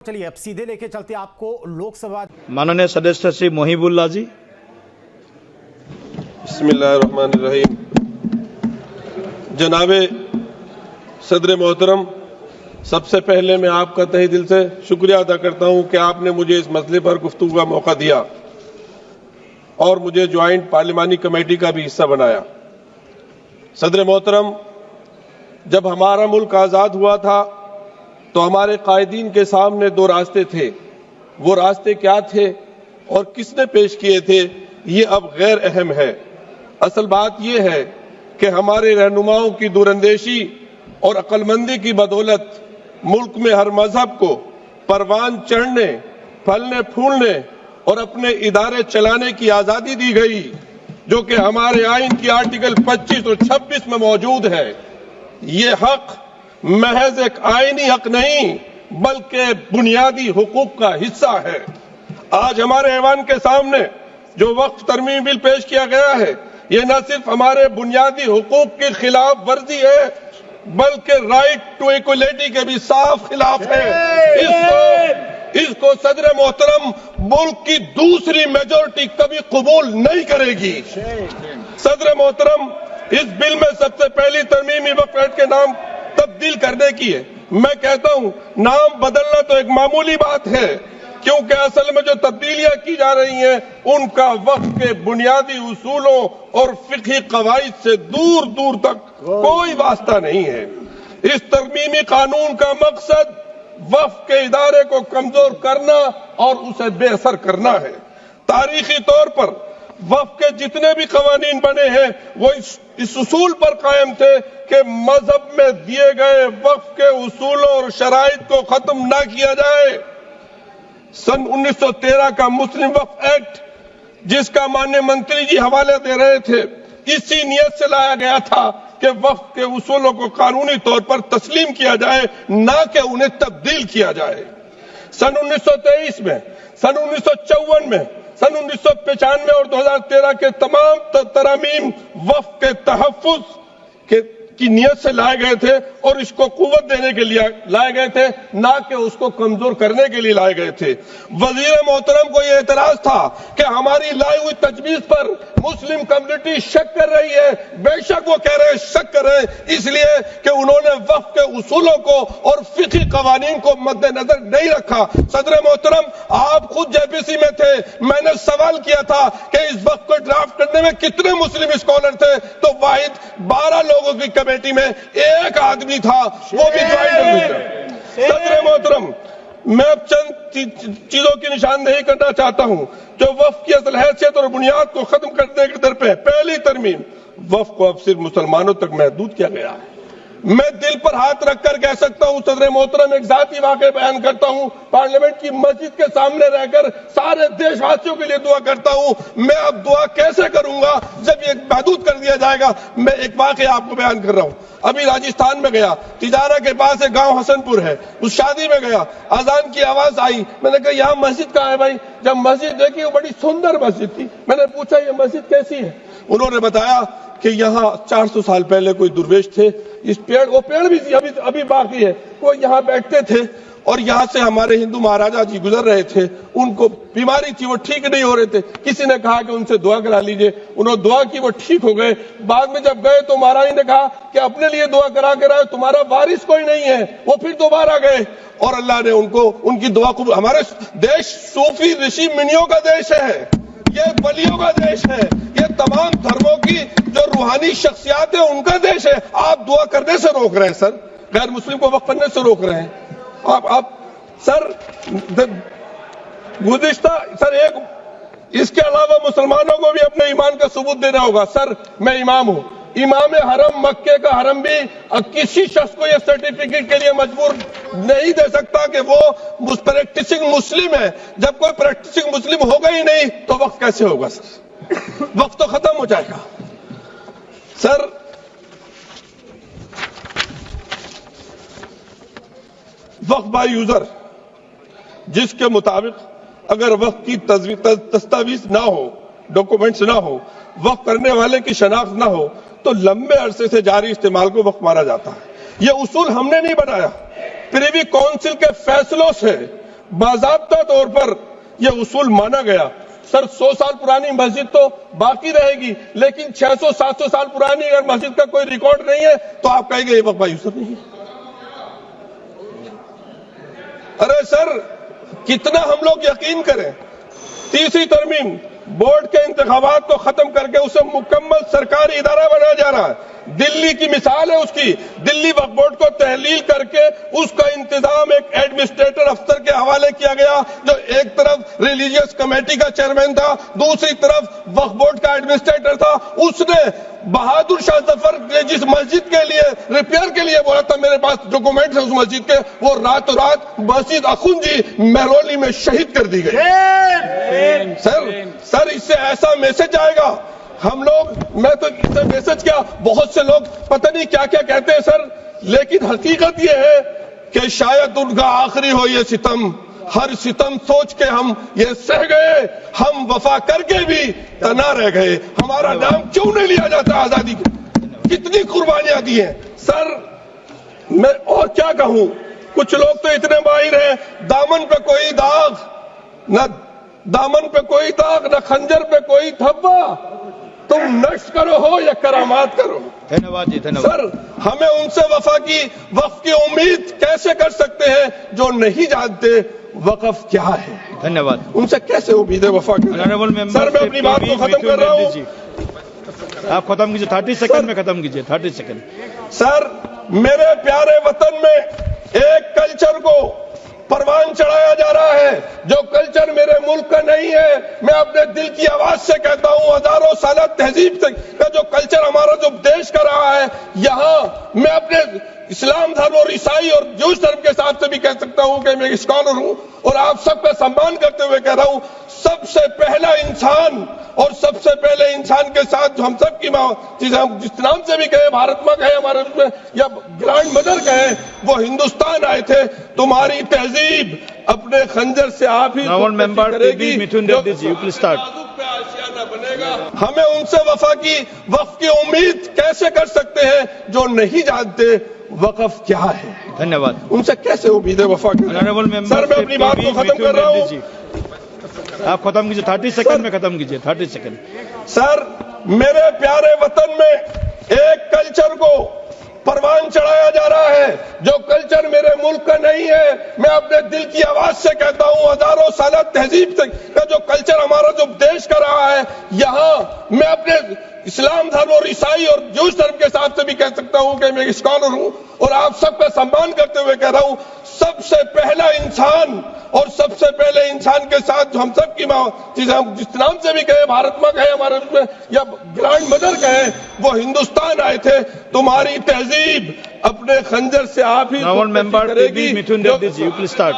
चलिए अब सीधे लेके चलते हैं आपको लोकसभा। माननीय सदस्य श्री मोहिबुल्लाह जी। बिस्मिल्लाहिर्रहमानिर्रहीम। जनाबे सदर मोहतरम, सबसे पहले मैं आपका तहे दिल से शुक्रिया अदा करता हूं कि आपने मुझे इस मसले पर गुफ्तगू का मौका दिया और मुझे ज्वाइंट पार्लिमानी कमेटी का भी हिस्सा बनाया। सदर मोहतरम, जब हमारा मुल्क आज़ाद हुआ था तो हमारे कायदीन के सामने दो रास्ते थे। वो रास्ते क्या थे और किसने पेश किए थे, ये अब गैर अहम है। असल बात ये है कि हमारे रहनुमाओं की दूरंदेशी और अक्लमंदी की बदौलत मुल्क में हर मजहब को परवान चढ़ने, फलने फूलने और अपने इदारे चलाने की आजादी दी गई, जो कि हमारे आइन की आर्टिकल 25 और 26 में मौजूद है। ये हक महज एक आईनी हक नहीं बल्कि बुनियादी हुकूक का हिस्सा है। आज हमारे ऐवान के सामने जो वक्फ तरमीम बिल पेश किया गया है, ये न सिर्फ हमारे बुनियादी हुकूक की खिलाफ वर्जी है बल्कि राइट टू इक्वलिटी के भी साफ खिलाफ है। इसको सदर मोहतरम मुल्क की दूसरी मेजोरिटी कभी कबूल नहीं करेगी। सदर मोहतरम, इस बिल में सबसे पहली तरमीमी वक्फ एक्ट के नाम तब्दील करने की है। मैं कहता हूं नाम बदलना तो एक मामूली बात है, क्योंकि असल में जो तब्दीलियां की जा रही हैं उनका वक्फ के बुनियादी उसूलों और फिक़ही कवाइद से दूर दूर तक कोई वास्ता नहीं है। इस तरमीमी कानून का मकसद वक्फ के इदारे को कमजोर करना और उसे बेअसर करना है। तारीखी तौर पर वक्फ के जितने भी कवानीन बने हैं वो इस उसूल पर कायम थे कि मजहब में दिए गए वक्फ के उसूलों और शराइत को खत्म ना किया जाए। सन 1913 का मुस्लिम वक्फ एक्ट, जिसका माननीय मंत्री जी हवाले दे रहे थे, इसी नियत से लाया गया था कि वक्फ के उसूलों को कानूनी तौर पर तस्लीम किया जाए, ना कि उन्हें तब्दील किया जाए। सन 1923 में, सन 1954 में, सन 1995 और 2013 के तमाम तरामीम वक्फ के तहफ़्फ़ुज़ की नियत से लाए गए थे और इसको कुव्वत देने के लिए लाए गए थे, ना कि उसको कमजोर करने के लिए लाए गए थे। वजीर मोहतरम को यह एतराज था कि हमारी लाई हुई तजवीज पर मुस्लिम कम्युनिटी शक कर रही है। बेशक वो कह रहे हैं शक कर रहे हैं, इसलिए कि उन्होंने वक्फ के उसूलों को और फिक़ही कवानीन को मद्देनजर नहीं रखा। सदर मोहतरम, आप खुद जेपीसी में थे, मैंने सवाल किया था कि इस वक्फ को ड्राफ्ट करने में कितने मुस्लिम स्कॉलर थे, तो वाहिद 12 लोगों की कमेटी में एक आदमी था, वो भी ज्वाइंट। सदर मोहतरम, मैं अब चंद चीजों की निशानदेही करना चाहता हूं जो वक्फ की असल हैसियत और बुनियाद को खत्म करने के दर पे। पहली तरमीम, वक्फ को अब सिर्फ मुसलमानों तक महदूद किया गया है। मैं दिल पर हाथ रखकर कह सकता हूं सदर मोहतरम, एक जाती वाक़या बयान करता हूं, पार्लियामेंट की मस्जिद के सामने रहकर सारे देशवासियों के लिए दुआ करता हूं। मैं अब दुआ कैसे करूंगा जब ये महदूद कर दिया जाएगा। मैं एक वाक़या आपको बयान कर रहा हूं। अभी राजस्थान में गया, तिजारा के पास एक गांव हसनपुर है, उस शादी में गया, अजान की आवाज आई। मैंने कहा यहाँ मस्जिद कहाँ है भाई? जब मस्जिद देखी वो बड़ी सुंदर मस्जिद थी। मैंने पूछा ये मस्जिद कैसी है? उन्होंने बताया कि यहाँ 400 साल पहले कोई दुर्वेश थे, इस पेड़, वो पेड़ भी अभी बाकी है, वो यहाँ बैठते थे और यहाँ से हमारे हिंदू महाराजा जी गुजर रहे थे, उनको बीमारी थी, वो ठीक नहीं हो रहे थे। किसी ने कहा कि उनसे दुआ करा लीजिए, उन्होंने दुआ की, वो ठीक हो गए। बाद में जब गए तो महाराज ने कहा कि अपने लिए दुआ करा के रहा, तुम्हारा वारिस कोई नहीं है। वो फिर दोबारा गए और अल्लाह ने उनको उनकी दुआ को। हमारे देश सूफी ऋषि मुनियों का देश है, ये वलियों का देश है, ये तमाम धर्मों की जो रूहानी शख्सियात है उनका देश है। आप दुआ करने से रोक रहे हैं सर, गैर मुस्लिम को वक्फ करने से रोक रहे हैं आप सर। गुज़िश्ता सर, एक इसके अलावा मुसलमानों को भी अपने ईमान का सबूत देना होगा। सर, मैं इमाम हूं, इमाम हरम मक्के का हरम भी किसी शख्स को यह सर्टिफिकेट के लिए मजबूर नहीं दे सकता कि वो प्रैक्टिसिंग मुस्लिम है। जब कोई प्रैक्टिसिंग मुस्लिम होगा ही नहीं तो वक्फ कैसे होगा सर? वक्फ तो खत्म हो जाएगा सर। वक्फ बाय यूजर, जिसके मुताबिक अगर वक्फ की दस्तावेज ना हो, डॉक्यूमेंट्स ना हो, वक्फ करने वाले की शनाख्त ना हो, तो लंबे अरसे से जारी इस्तेमाल को वक्फ माना जाता है। यह उसूल हमने नहीं बनाया, प्रीवी काउंसिल के फैसलों से बाज़ाब्ता तौर पर यह उसूल माना गया। सर 100 साल पुरानी मस्जिद तो बाकी रहेगी, लेकिन 600-700 साल पुरानी अगर मस्जिद का कोई रिकॉर्ड नहीं है तो आप कहेंगे ये वक्फ यूसुफ नहीं है। अरे सर कितना हम लोग यकीन करें। तीसरी तरमीम बोर्ड के इंतखाबात को खत्म करके उसे मुकम्मल सरकारी इदारा बनाया जा रहा है। दिल्ली की मिसाल है उसकी। दिल्ली वक्फ बोर्ड को तहलील करके उसका इंतजाम एक एडमिनिस्ट्रेटर अफसर के हवाले किया गया, जो एक तरफ रिलीजियस कमेटी का चेयरमैन था, दूसरी तरफ वक्फ बोर्ड का एडमिनिस्ट्रेटर था। उसने बहादुर शाह जफर ने जिस मस्जिद के लिए रिपेयर के लिए बोला था, मेरे पास डॉक्यूमेंट्स है उस मस्जिद के, वो रातों रात मस्जिद अखुंजी महरौली में शहीद कर दी गई। सर इससे ऐसा मैसेज आएगा। हम लोग, मैं तो इससे मैसेज क्या, बहुत से लोग पता नहीं क्या क्या कहते हैं सर, लेकिन हकीकत ये है कि शायद उनका आखिरी हो ये सितम। हर सितम सोच के हम ये सह गए, हम वफा करके भी तना रह गए। हमारा नाम क्यों नहीं लिया जाता आजादी की? कितनी कुर्बानियां दी हैं सर। मैं और क्या कहूं, कुछ लोग तो इतने माहिर हैं, दामन पे कोई दाग न, दामन पे कोई दाग न खंजर पे कोई धब्बा, तुम नक्श करो हो या करामात करो। धन्यवाद जी, धन्यवाद। सर हमें उनसे वक्फ की उम्मीद कैसे कर सकते हैं जो नहीं जानते वक्फ क्या है? धन्यवाद। उनसे कैसे उम्मीद है वफा की? सर मैं अपनी बात को खत्म कर रहा हूँ। आप खत्म कीजिए, 30 सेकंड में खत्म कीजिए, 30 सेकंड। सर मेरे प्यारे वतन में एक कल्चर को परवान चढ़ाया जा रहा है जो कल्चर मेरे मुल्क का नहीं है। मैं अपने दिल की आवाज से कहता हूं, हजारों साल तहजीब का जो कल्चर हमारा जो देश का रहा है, यहाँ मैं अपने इस्लाम धर्म और ईसाई और जूस धर्म के हिसाब से भी कह सकता हूं कि मैं स्कॉलर हूं और आप सबका सम्मान करते हुए कह रहा हूं, सबसे पहला इंसान और सबसे पहले इंसान के साथ जो हम सब की माँ, हम जिस नाम से भी कहे, भारत माँ कहे हमारे उसमें, या ग्रैंड मदर कहे, वो हिंदुस्तान आए थे। तुम्हारी तहजीब अपने खंजर से आप ही करेगी। मिथुन रेड्डी जी, प्लीज स्टार्ट। हमें उनसे वक्फ की उम्मीद कैसे कर सकते हैं जो नहीं जानते वक्फ क्या है? धन्यवाद। उनसे कैसे उम्मीद है वफा की? सर मैं अपनी बात को खत्म कर रहा हूँ। आप खत्म कीजिए, 30 सेकंड में खत्म कीजिए, 30 सेकंड। सर मेरे प्यारे वतन में एक कल्चर को परवान चढ़ाया जा रहा है जो कल्चर मेरे मुल्क का नहीं है। मैं अपने दिल की आवाज से कहता हूं, हजारों साल तहजीब का जो कल्चर हमारा जो देश का रहा है, यहाँ मैं अपने इस्लाम धर्म और ईसाई और जूस धर्म के हिसाब से भी कह सकता हूं कि मैं स्कॉलर हूं और आप सबका सम्मान करते हुए कह रहा हूं, सबसे पहला इंसान और सबसे पहले इंसान के साथ जो हम सब की माँ, हम जिस नाम से भी कहे, भारत माँ कहे हमारे उसमें, या ग्रैंड मदर कहे, वो हिंदुस्तान आए थे। तुम्हारी तहजीब अपने खंजर से आप ही करेगी। मिथुन रेड्डी जी, प्लीज स्टार्ट।